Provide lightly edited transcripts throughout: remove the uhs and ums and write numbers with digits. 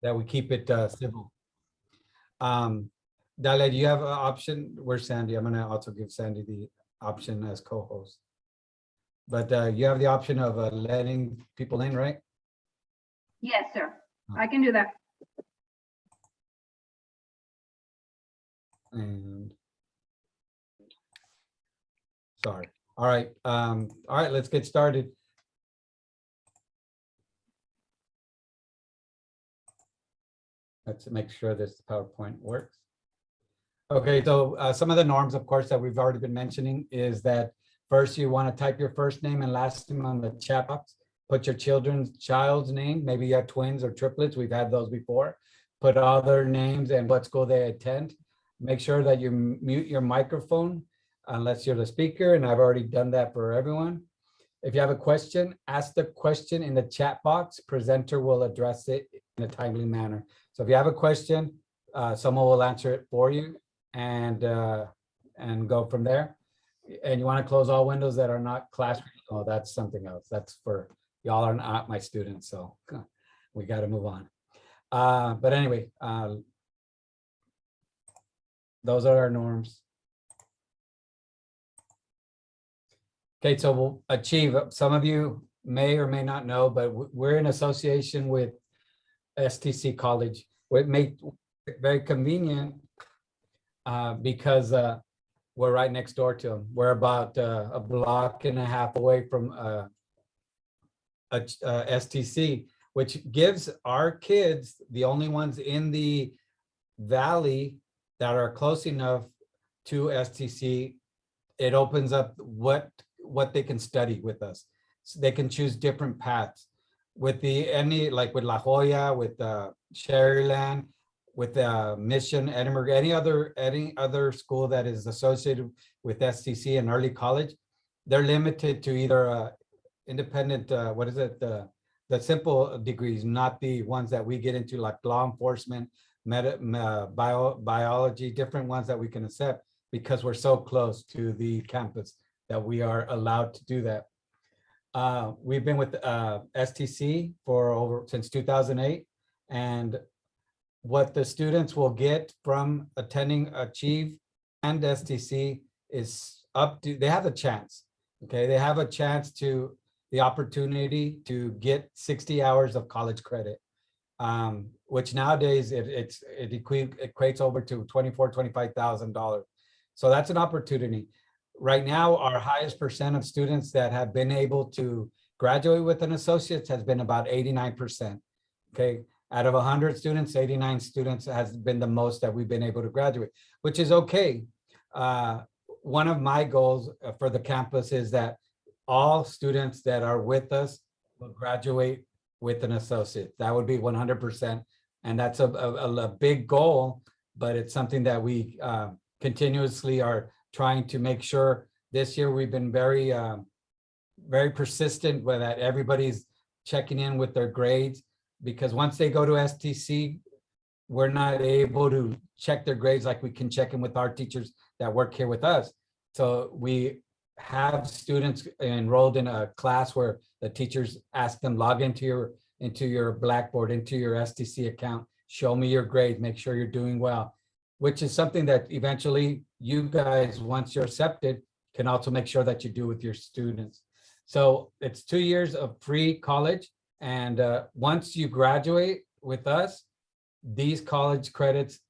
that we keep it civil. Dalia, do you have an option? Where's Sandy? I'm gonna also give Sandy the option as co-host. But you have the option of letting people in, right? Yes, sir. I can do that. And sorry. All right. All right, let's get started. Let's make sure this PowerPoint works. Okay, so some of the norms, of course, that we've already been mentioning is that first you want to type your first name and last name on the chat box. Put your child's name. Maybe you have twins or triplets. We've had those before. Put all their names and what school they attend. Make sure that you mute your microphone unless you're the speaker, and I've already done that for everyone. If you have a question, ask the question in the chat box. Presenter will address it in a timely manner. So if you have a question, someone will answer it for you and go from there. And you want to close all windows that are not classroom. Oh, that's something else. That's for y'all are not my students, so we got to move on. But anyway, those are our norms. Okay, so we'll achieve. Some of you may or may not know, but we're in association with STC College. It makes it very convenient because we're right next door to them. We're about a block and a half away from STC, which gives our kids, the only ones in the valley that are close enough to STC, it opens up what they can study with us. So they can choose different paths. With like with La Jolla, with Sharyland, with Mission, Edinburgh, any other school that is associated with STC and early college, they're limited to either independent, the simple degrees, not the ones that we get into like law enforcement, biology, different ones that we can accept because we're so close to the campus that we are allowed to do that. We've been with STC since 2008, and what the students will get from attending Achieve and STC is they have a chance, okay? They have a chance the opportunity to get 60 hours of college credit, which nowadays it equates over to $24,000-$25,000. So that's an opportunity. Right now, our highest percent of students that have been able to graduate with an associate has been about 89%. Okay, out of 100 students, 89 students has been the most that we've been able to graduate, which is okay. One of my goals for the campus is that all students that are with us will graduate with an associate. That would be 100%. And that's a big goal, but it's something that we continuously are trying to make sure. This year we've been very persistent with that. Everybody's checking in with their grades, because once they go to STC, we're not able to check their grades like we can check in with our teachers that work here with us. So we have students enrolled in a class where the teachers ask them, log into your Blackboard, into your STC account, show me your grades, make sure you're doing well, which is something that eventually you guys, once you're accepted, can also make sure that you do with your students. So it's 2 years of free college. And once you graduate with us, these college credits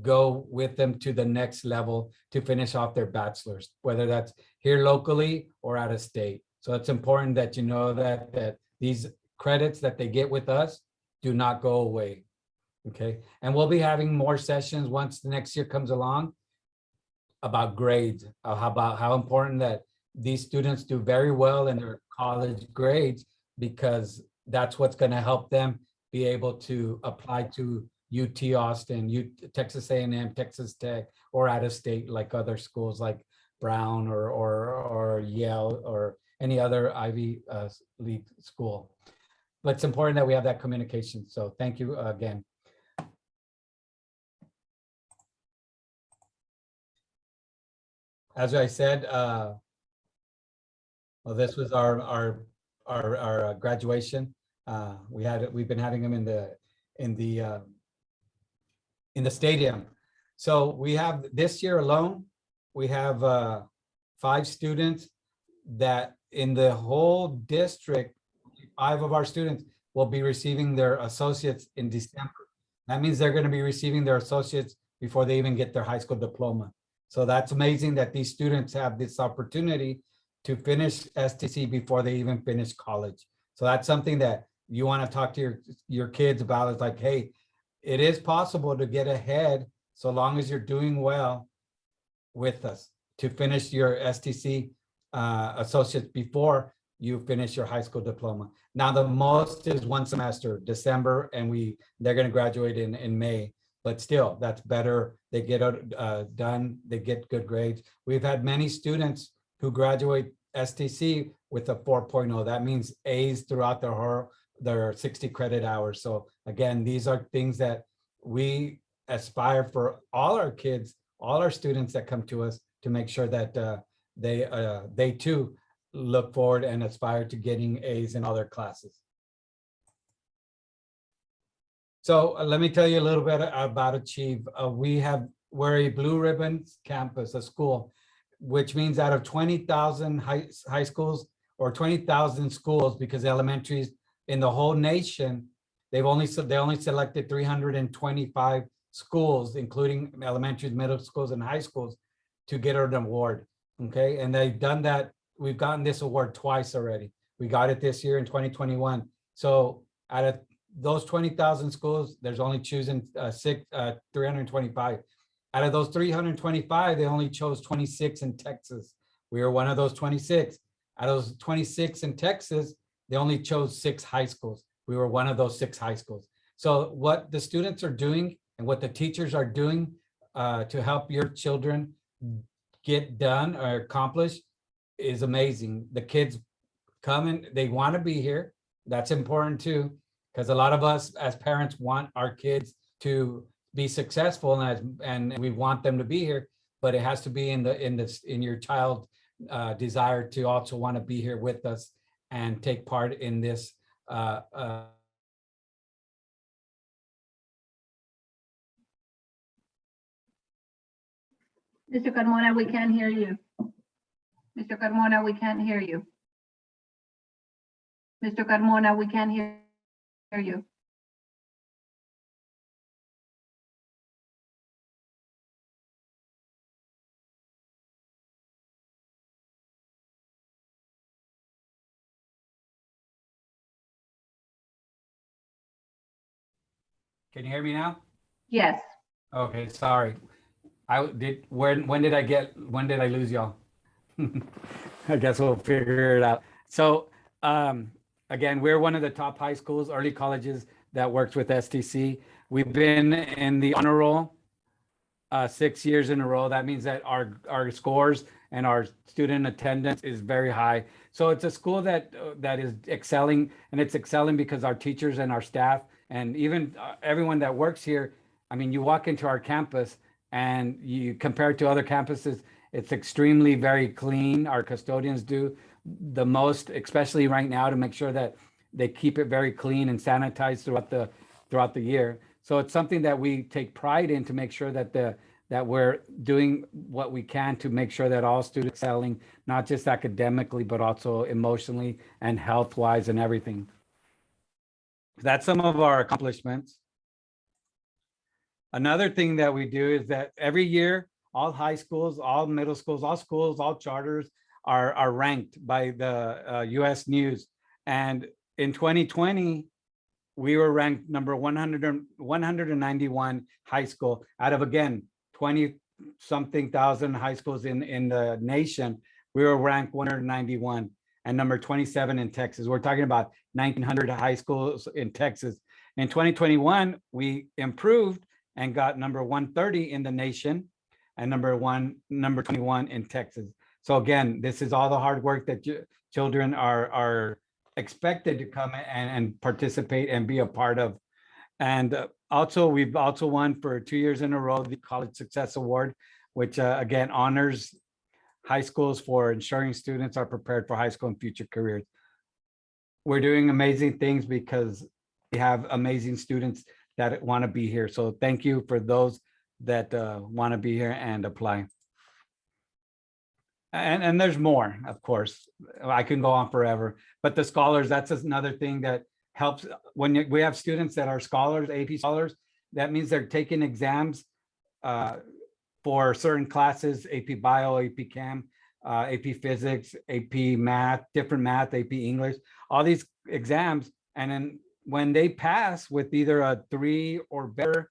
go with them to the next level to finish off their bachelor's, whether that's here locally or out of state. So it's important that you know that these credits that they get with us do not go away. Okay, and we'll be having more sessions once the next year comes along about grades, about how important that these students do very well in their college grades, because that's what's going to help them be able to apply to UT Austin, Texas A&M, Texas Tech, or out of state like other schools like Brown or Yale or any other Ivy League school. But it's important that we have that communication. So thank you again. As I said, well, this was our graduation. We've been having them in the in the stadium. So we have this year alone, we have 5 students that in the whole district, 5 of our students will be receiving their associates in December. That means they're going to be receiving their associates before they even get their high school diploma. So that's amazing that these students have this opportunity to finish STC before they even finish college. So that's something that you want to talk to your kids about. It's like, hey, it is possible to get ahead so long as you're doing well with us to finish your STC associates before you finish your high school diploma. Now, the most is 1 semester, December, and they're going to graduate in May. But still, that's better. They get done, they get good grades. We've had many students who graduate STC with a 4.0. That means A's throughout their 60 credit hours. So again, these are things that we aspire for all our kids, all our students that come to us, to make sure that they too look forward and aspire to getting A's in all their classes. So let me tell you a little bit about Achieve. We're a blue ribbon campus, a school, which means out of 20,000 high schools or 20,000 schools, because elementaries in the whole nation, they only selected 325 schools, including elementaries, middle schools, and high schools, to get an award. Okay, and they've done that. We've gotten this award twice already. We got it this year in 2021. So out of those 20,000 schools, there's only chosen 325. Out of those 325, they only chose 26 in Texas. We were one of those 26. Out of those 26 in Texas, they only chose 6 high schools. We were one of those 6 high schools. So what the students are doing and what the teachers are doing to help your children get done or accomplish is amazing. The kids come and they want to be here. That's important too, because a lot of us as parents want our kids to be successful, and we want them to be here, but it has to be in your child desire to also want to be here with us and take part in this Mr. Carmona, we can't hear you. Mr. Carmona, we can't hear you. Mr. Carmona, we can't hear you. Can you hear me now? Yes. Okay, sorry. When did I lose y'all? I guess we'll figure it out. So again, we're one of the top high schools, early colleges that works with STC. We've been in the honor roll 6 years in a row. That means that our scores and our student attendance is very high. So it's a school that is excelling, and it's excelling because our teachers and our staff and even everyone that works here. I mean, you walk into our campus and you compare it to other campuses, it's extremely very clean. Our custodians do the most, especially right now, to make sure that they keep it very clean and sanitized throughout the year. So it's something that we take pride in, to make sure that we're doing what we can to make sure that all students are excelling, not just academically, but also emotionally and health-wise and everything. That's some of our accomplishments. Another thing that we do is that every year, all high schools, all middle schools, all schools, all charters are ranked by the US News. And in 2020, we were ranked number 191 high school out of, again, 20-something thousand high schools in the nation. We were ranked 191 and number 27 in Texas. We're talking about 1,900 high schools in Texas. In 2021, we improved and got number 130 in the nation and number 21 in Texas. So again, this is all the hard work that children are expected to come and participate and be a part of. And also, we've also won for 2 years in a row the College Success Award, which again honors high schools for ensuring students are prepared for high school and future careers. We're doing amazing things because we have amazing students that want to be here. So thank you for those that want to be here and apply. And there's more, of course. I can go on forever, but the scholars, that's another thing that helps. When we have students that are scholars, AP scholars, that means they're taking exams for certain classes, AP Bio, AP Chem, AP Physics, AP Math, different math, AP English, all these exams. And then when they pass with either a 3 or better,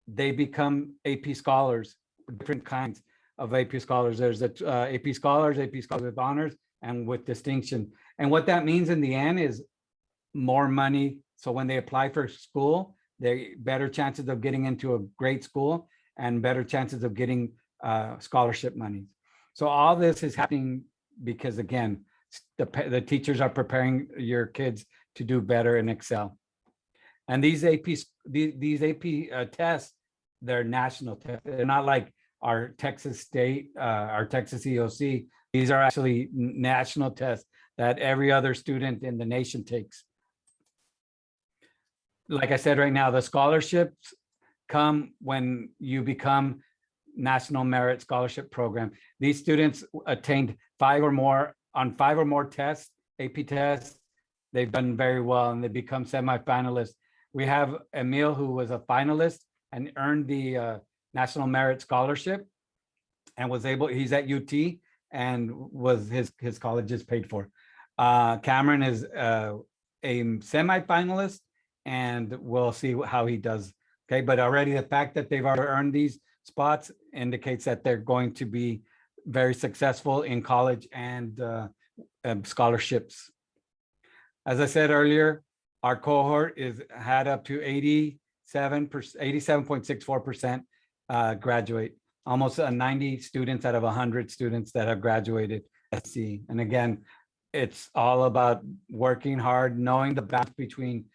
they become AP scholars, different kinds of AP scholars. There's AP scholars with honors, and with distinction. And what that means in the end is more money. So when they apply for school, they better chances of getting into a great school and better chances of getting scholarship money. So all this is happening because, again, the teachers are preparing your kids to do better and excel. And these AP tests, they're national tests. They're not like our Texas State, our Texas EOC. These are actually national tests that every other student in the nation takes. Like I said, right now, the scholarships come when you become National Merit Scholarship Program. These students attained 5 or more tests, AP tests. They've done very well and they become semifinalists. We have Emil, who was a finalist and earned the National Merit Scholarship and was able, he's at UT and was his college is paid for. Cameron is a semifinalist and we'll see how he does. Okay, but already the fact that they've already earned these spots indicates that they're going to be very successful in college and scholarships. As I said earlier, our cohort had up to 87.64% graduate, almost 90 students out of 100 students that have graduated SC. And again, it's all about working hard, knowing the balance between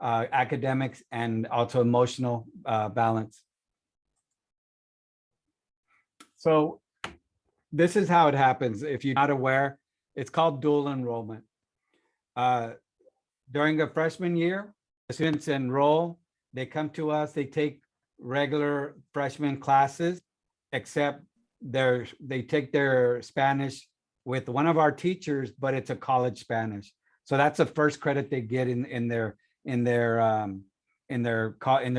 academics and also emotional balance. So this is how it happens. If you're not aware, it's called dual enrollment. During the freshman year, the students enroll, they come to us, they take regular freshman classes, except they take their Spanish with one of our teachers, but it's a college Spanish. So that's the first credit they get in their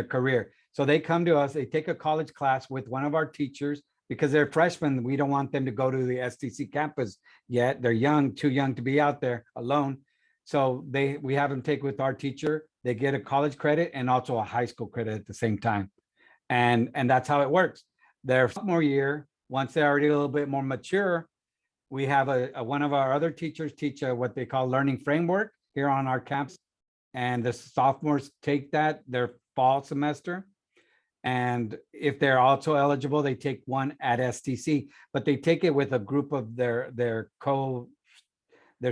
career. So they come to us, they take a college class with one of our teachers. Because they're freshmen, we don't want them to go to the STC campus yet. They're young, too young to be out there alone. So we have them take with our teacher. They get a college credit and also a high school credit at the same time. And that's how it works. Their sophomore year, once they're already a little bit more mature, we have one of our other teachers teach what they call learning framework here on our campus. And the sophomores take that their fall semester. And if they're also eligible, they take one at STC, but they take it with a group of their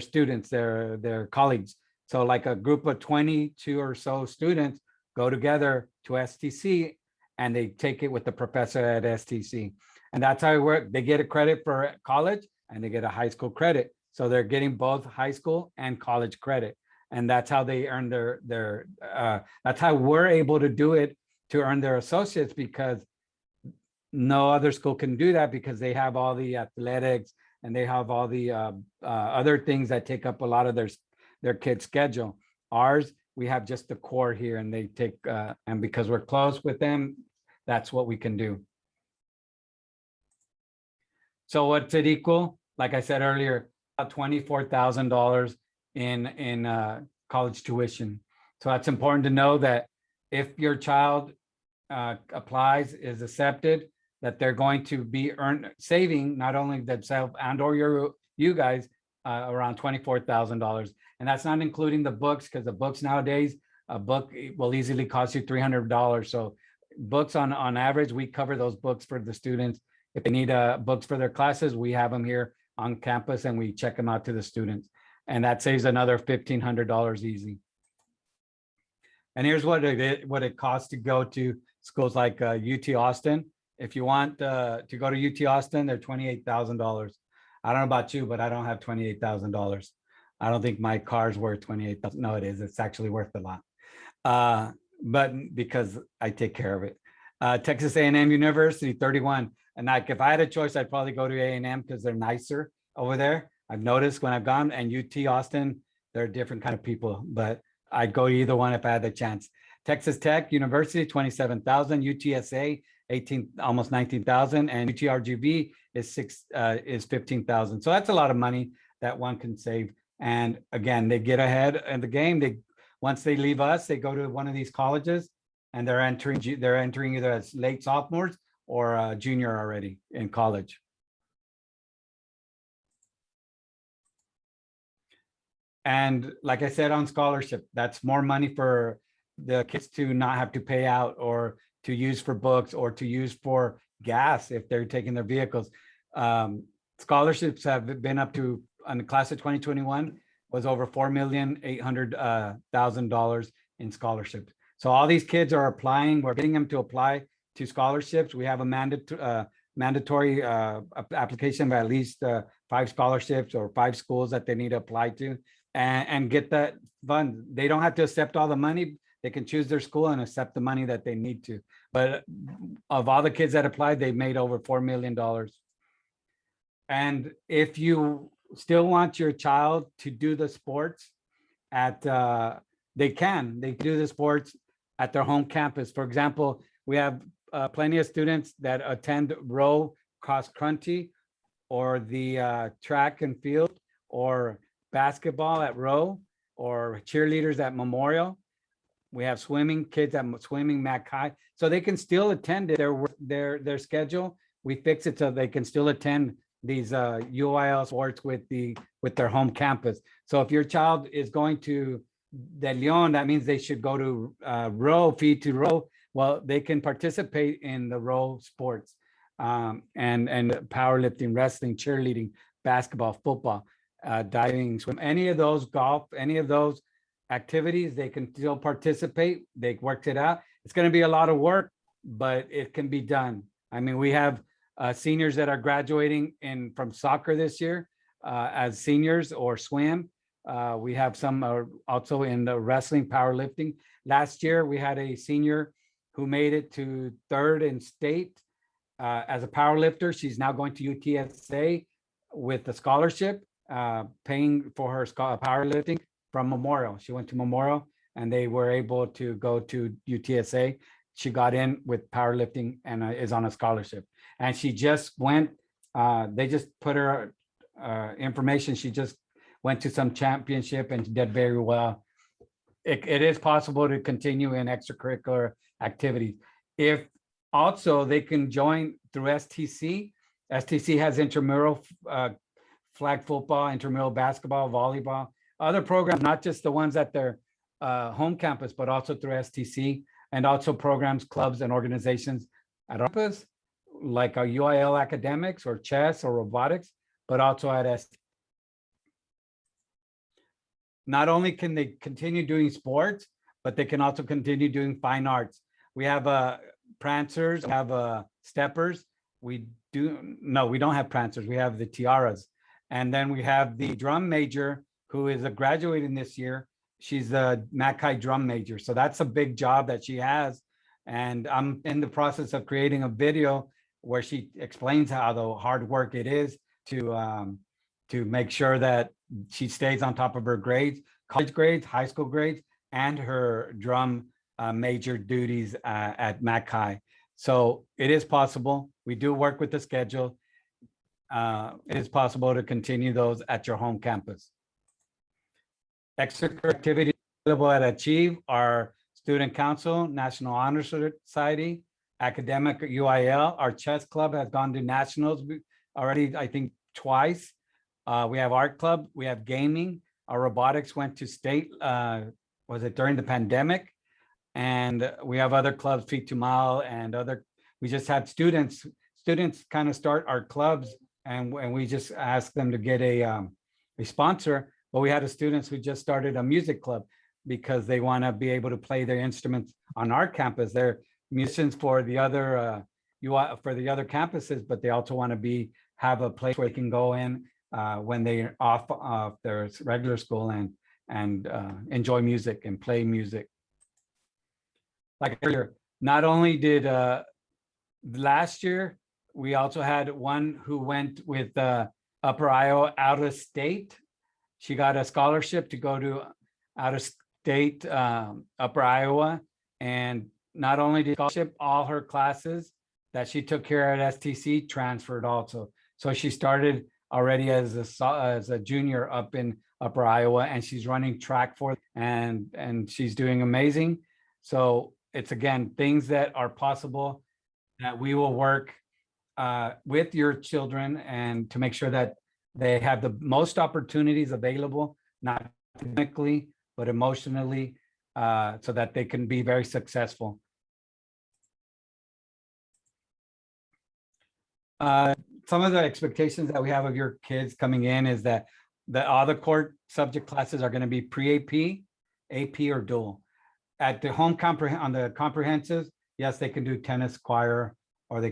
students, their colleagues. So like a group of 22 or so students go together to STC and they take it with the professor at STC. And that's how it works. They get a credit for college and they get a high school credit. So they're getting both high school and college credit. And that's how they earn that's how we're able to do it, to earn their associates, because no other school can do that because they have all the athletics and they have all the other things that take up a lot of their kids' schedule. Ours, we have just the core here and they take, and because we're close with them, that's what we can do. So what's it equal? Like I said earlier, about $24,000 in college tuition. So that's important to know that if your child applies, is accepted, that they're going to be saving not only themselves and or you guys around $24,000. And that's not including the books, because the books nowadays, a book will easily cost you $300. So books on average, we cover those books for the students. If they need books for their classes, we have them here on campus and we check them out to the students. And that saves another $1,500 easy. And here's what it costs to go to schools like UT Austin. If you want to go to UT Austin, they're $28,000. I don't know about you, but I don't have $28,000. I don't think my car's worth $28,000. No, it is. It's actually worth a lot. but because I take care of it. Texas A&M University, 31. And like, if I had a choice, I'd probably go to A&M because they're nicer over there. I've noticed when I've gone, and UT Austin, they're different kind of people, but I'd go to either one if I had the chance. Texas Tech University, 27,000, UTSA, 18, almost 19,000, and UTRGV is 15,000. So that's a lot of money that one can save. And again, they get ahead in the game. Once they leave us, they go to one of these colleges, and they're entering either as late sophomores or junior already in college. And like I said, on scholarship, that's more money for the kids to not have to pay out, or to use for books, or to use for gas if they're taking their vehicles. Scholarships have been up to, on the class of 2021, was over $4,800,000 in scholarships. So all these kids are applying. We're getting them to apply to scholarships. We have a mandatory application of at least 5 scholarships or 5 schools that they need to apply to, and get that fund. They don't have to accept all the money. They can choose their school and accept the money that they need to. But of all the kids that applied, they made over $4 million. And if you still want your child to do the sports at, they do the sports at their home campus. For example, we have plenty of students that attend row, cross country, or the track and field, or basketball at row, or cheerleaders at Memorial. We have swimming, kids at swimming, Mac High, so they can still attend their schedule. We fix it so they can still attend these UIL sports with their home campus. So if your child is going to De Leon, that means they should go to row, feed to row. Well, they can participate in the row sports, and powerlifting, wrestling, cheerleading, basketball, football, diving, swim, any of those, golf, any of those activities, they can still participate. They worked it out. It's going to be a lot of work, but it can be done. I mean, we have seniors that are graduating from soccer this year as seniors, or swim. We have some also in the wrestling, powerlifting. Last year, we had a senior who made it to 3rd in state as a powerlifter. She's now going to UTSA with a scholarship, paying for her powerlifting from Memorial. She went to Memorial, and they were able to go to UTSA. She got in with powerlifting and is on a scholarship. And she just went, they just put her information. She just went to some championship and did very well. It is possible to continue in extracurricular activities. If also they can join through STC. STC has intramural flag football, intramural basketball, volleyball, other programs, not just the ones at their home campus, but also through STC, and also programs, clubs, and organizations at our campus, like our UIL academics or chess or robotics, but also at STC. Not only can they continue doing sports, but they can also continue doing fine arts. We have prancers, we have steppers. We don't have prancers. We have the tiaras. And then we have the drum major who is graduating this year. She's a Mackay drum major. So that's a big job that she has. And I'm in the process of creating a video where she explains how the hard work it is to make sure that she stays on top of her grades, college grades, high school grades, and her drum major duties at Mackay. So it is possible. We do work with the schedule. It is possible to continue those at your home campus. Extracurricular activities available at Achieve are Student Council, National Honor Society, Academic UIL. Our chess club has gone to nationals already, I think, twice. We have art club, we have gaming. Our robotics went to state, was it during the pandemic? And we have other clubs, Feet to Mile, and other, we just had students kind of start our clubs, and we just asked them to get a sponsor. But we had a students who just started a music club because they want to be able to play their instruments on our campus. They're musicians for the other campuses, but they also want to have a place where they can go in when they're off their regular school and enjoy music and play music. like earlier, not only did last year, we also had one who went with Upper Iowa out of state. She got a scholarship to go to out of state Upper Iowa. And not only did scholarship, all her classes that she took here at STC transferred also. So she started already as a junior up in Upper Iowa, and she's running track for, and she's doing amazing. So it's, again, things that are possible, that we will work with your children and to make sure that they have the most opportunities available, not technically, but emotionally, so that they can be very successful. Some of the expectations that we have of your kids coming in is that the other core subject classes are going to be pre-AP, AP, or dual. At the home on the comprehensive, yes, they can do tennis, choir, or they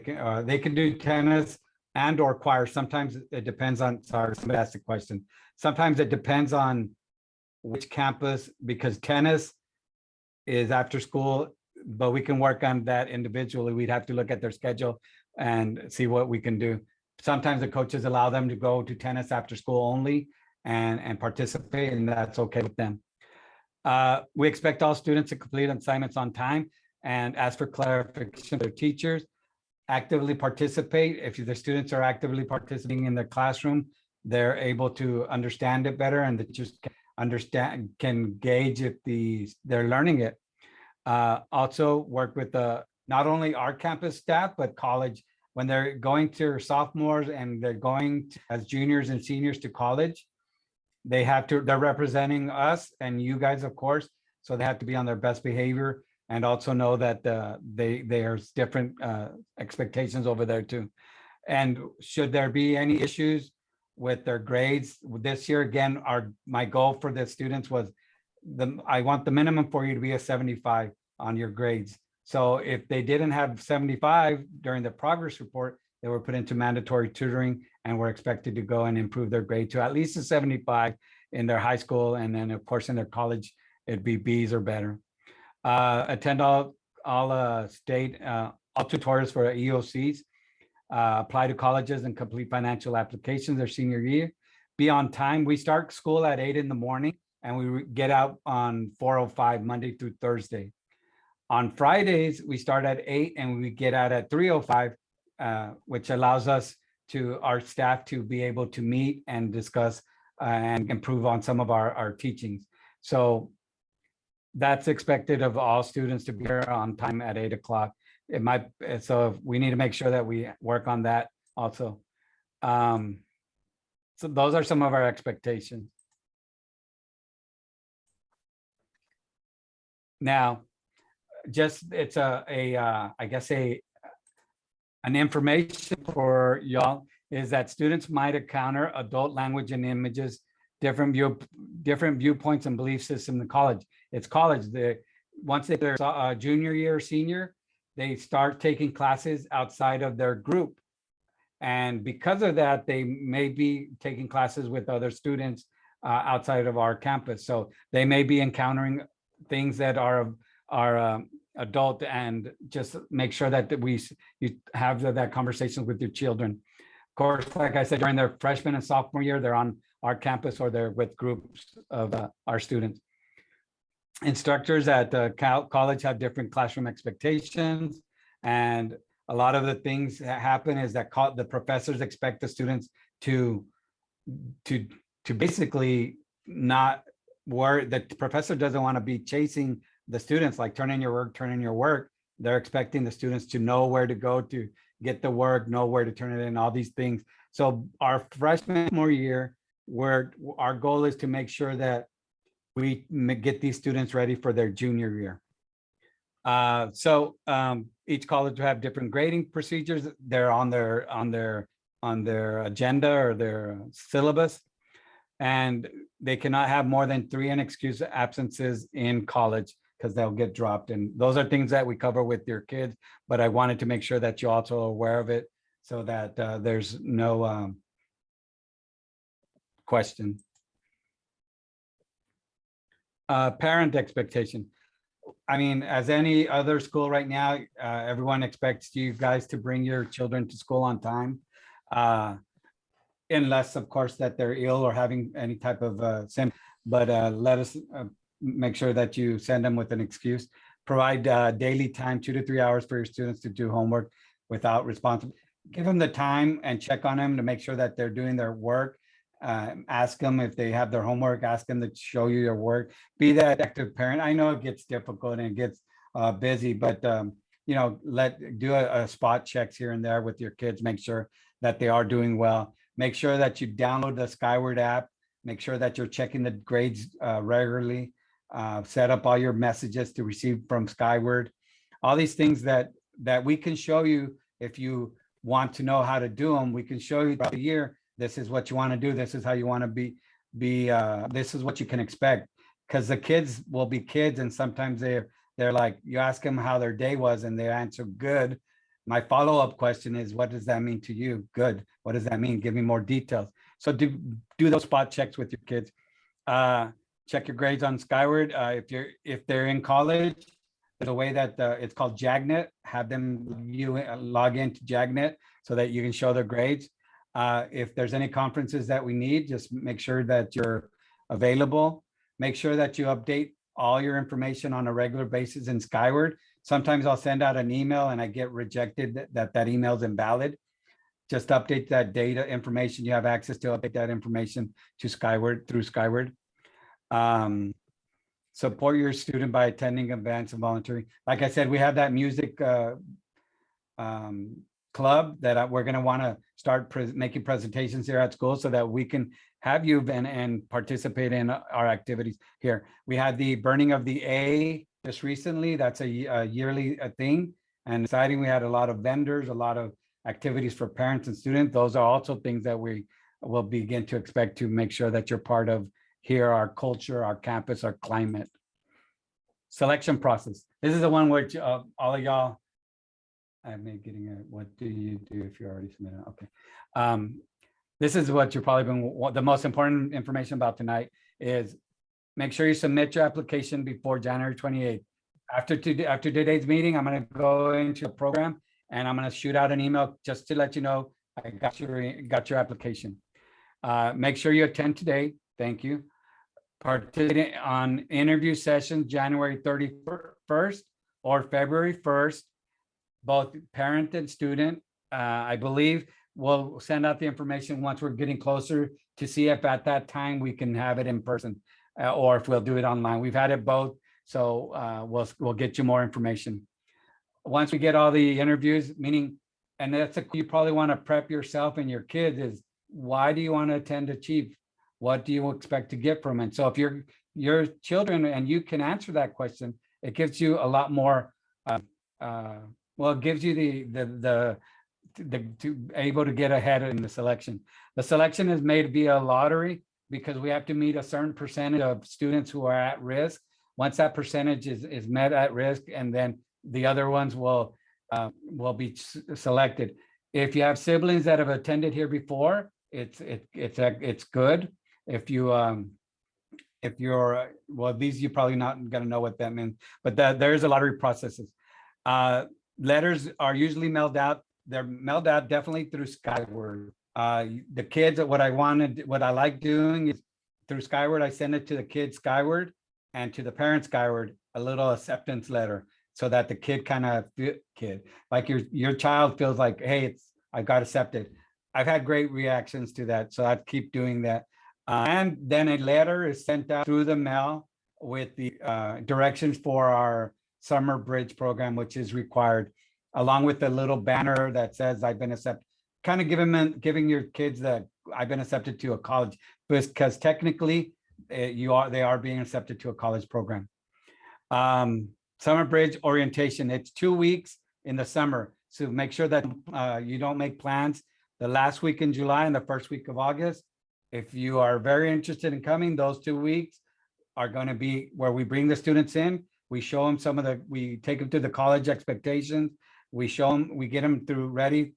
can do tennis and or choir. Sometimes it depends on, sorry, somebody asked a question. Sometimes it depends on which campus, because tennis is after school, but we can work on that individually. We'd have to look at their schedule and see what we can do. Sometimes the coaches allow them to go to tennis after school only and participate, and that's okay with them. We expect all students to complete assignments on time and ask for clarification to their teachers. Actively participate. If the students are actively participating in their classroom, they're able to understand it better, and they just can gauge if they're learning it. Also work with not only our campus staff, but college. When they're going to sophomores and they're going as juniors and seniors to college, they're representing us and you guys, of course, so they have to be on their best behavior, and also know that there's different expectations over there too. And should there be any issues with their grades this year, again, my goal for the students was I want the minimum for you to be a 75 on your grades. So if they didn't have 75 during the progress report, they were put into mandatory tutoring and were expected to go and improve their grade to at least a 75 in their high school. And then of course in their college, it'd be B's or better. Attend all state, all tutorials for EOCs, apply to colleges and complete financial applications their senior year. Be on time. We start school at 8 in the morning and we get out on 4:05 Monday through Thursday. On Fridays, we start at 8 and we get out at 3:05, which allows us our staff to be able to meet and discuss and improve on some of our teachings. So that's expected of all students to be here on time at 8 o'clock. So we need to make sure that we work on that also. So those are some of our expectations. Now, it's I guess an information for y'all is that students might encounter adult language and images, different viewpoints and belief system in college. It's college. Once they're a junior year or senior, they start taking classes outside of their group. And because of that, they may be taking classes with other students outside of our campus. So they may be encountering things that are adult, and just make sure that you have that conversation with your children. Of course, like I said, during their freshman and sophomore year, they're on our campus or they're with groups of our students. Instructors at college have different classroom expectations, and a lot of the things that happen is that the professors expect the students to basically not worry. The professor doesn't want to be chasing the students, like turn in your work. They're expecting the students to know where to go to get the work, know where to turn it in, all these things. So our freshman year, our goal is to make sure that we get these students ready for their junior year. So each college will have different grading procedures. They're on their agenda or their syllabus, and they cannot have more than 3 unexcused absences in college because they'll get dropped. And those are things that we cover with your kids, but I wanted to make sure that you're also aware of it so that there's no question. Parent expectation. I mean, as any other school right now, everyone expects you guys to bring your children to school on time. Unless, of course, that they're ill or having any type of symptom. But let us make sure that you send them with an excuse. Provide daily time, 2 to 3 hours for your students to do homework without responsibility. Give them the time and check on them to make sure that they're doing their work. Ask them if they have their homework, ask them to show you your work. Be that active parent. I know it gets difficult and it gets busy, but you know, do a spot checks here and there with your kids, make sure that they are doing well. Make sure that you download the Skyward app. Make sure that you're checking the grades regularly. Set up all your messages to receive from Skyward. All these things that we can show you if you want to know how to do them. We can show you throughout the year. This is what you want to do. This is how you want to be. This is what you can expect. Because the kids will be kids, and sometimes they're like, you ask them how their day was, and they answer good. My follow-up question is, what does that mean to you? Good. What does that mean? Give me more details. So do those spot checks with your kids. Check your grades on Skyward. If they're in college, there's a way that it's called JAGNet. Have them log into JAGNet so that you can show their grades. If there's any conferences that we need, just make sure that you're available. Make sure that you update all your information on a regular basis in Skyward. Sometimes I'll send out an email and I get rejected that email is invalid. Just update that data information you have access to, update that information to Skyward through Skyward. Support your student by attending events and volunteering. Like I said, we have that music club that we're going to want to start making presentations here at school so that we can have you and participate in our activities here. We had the burning of the A just recently. That's a yearly thing, and exciting. We had a lot of vendors, a lot of activities for parents and students. Those are also things that we will begin to expect to make sure that you're part of here, our culture, our campus, our climate. Selection process. This is the one which all of y'all, I'm getting a, what do you do if you're already submitted? Okay. This is what you're probably been, the most important information about tonight is make sure you submit your application before January 28th. After today's meeting, I'm going to go into a program and I'm going to shoot out an email just to let you know I got your application. Make sure you attend today. Thank you. Participate on interview sessions January 31st or February 1st, both parent and student. I believe we'll send out the information once we're getting closer to see if at that time we can have it in person or if we'll do it online. We've had it both, so we'll get you more information. Once we get all the interviews, meaning, and that's you probably want to prep yourself and your kids is, why do you want to attend Achieve? What do you expect to get from it? So if your children and you can answer that question, it gives you a lot more. Well, it gives you the to able to get ahead in the selection. The selection is made via lottery because we have to meet a certain percentage of students who are at risk. Once that percentage is met at risk, and then the other ones will be selected. If you have siblings that have attended here before, it's good. If you're well, these you're probably not gonna know what that means, but there's a lottery processes. Letters are usually mailed out. They're mailed out definitely through Skyward. The kids, what I like doing is through Skyward, I send it to the kids Skyward and to the parents Skyward, a little acceptance letter so that the kid like your child feels like, hey, I got accepted. I've had great reactions to that, so I'd keep doing that. And then a letter is sent out through the mail with the directions for our summer bridge program, which is required, along with the little banner that says I've been accepted. Kind of giving your kids that I've been accepted to a college, because technically they are being accepted to a college program. Summer bridge orientation, it's 2 weeks in the summer. So make sure that you don't make plans the last week in July and the first week of August. If you are very interested in coming, those 2 weeks are going to be where we bring the students in. We show them we take them to the college expectations. We show them, we get them through ready.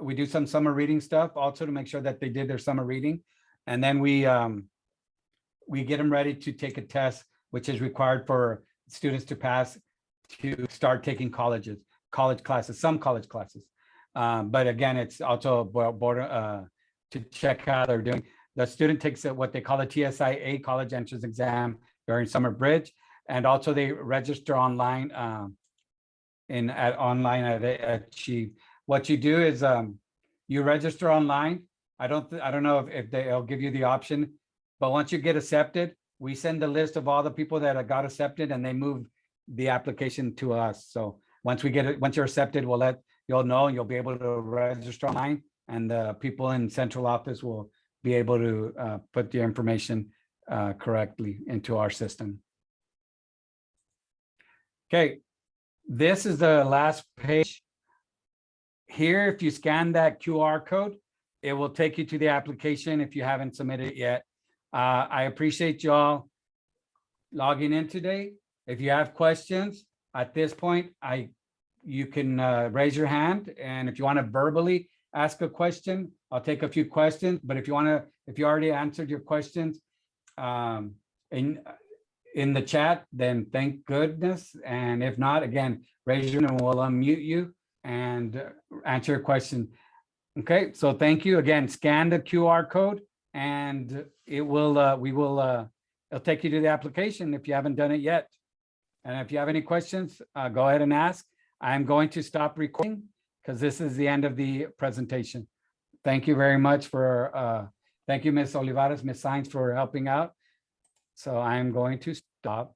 We do some summer reading stuff also to make sure that they did their summer reading. And then we get them ready to take a test, which is required for students to pass to start taking college classes, some college classes. But again, it's also to check how they're doing. The student takes what they call a TSIA, college entrance exam, during summer bridge, and also they register online at Achieve. What you do is you register online. I don't know if they'll give you the option, but once you get accepted, we send a list of all the people that got accepted, and they move the application to us. So once you're accepted, you'll know, and you'll be able to register online, and the people in central office will be able to put the information correctly into our system. Okay, this is the last page. Here, if you scan that QR code, it will take you to the application if you haven't submitted it yet. I appreciate y'all logging in today. If you have questions at this point, you can raise your hand, and if you want to verbally ask a question, I'll take a few questions. But if you already answered your questions in the chat, then thank goodness. And if not, again, raise your hand and we'll unmute you and answer your question. Okay, so thank you again. Scan the QR code, and it'll take you to the application if you haven't done it yet. And if you have any questions, go ahead and ask. I'm going to stop recording because this is the end of the presentation. Thank you very much thank you, Ms. Olivares, Ms. Sainz, for helping out. So I'm going to stop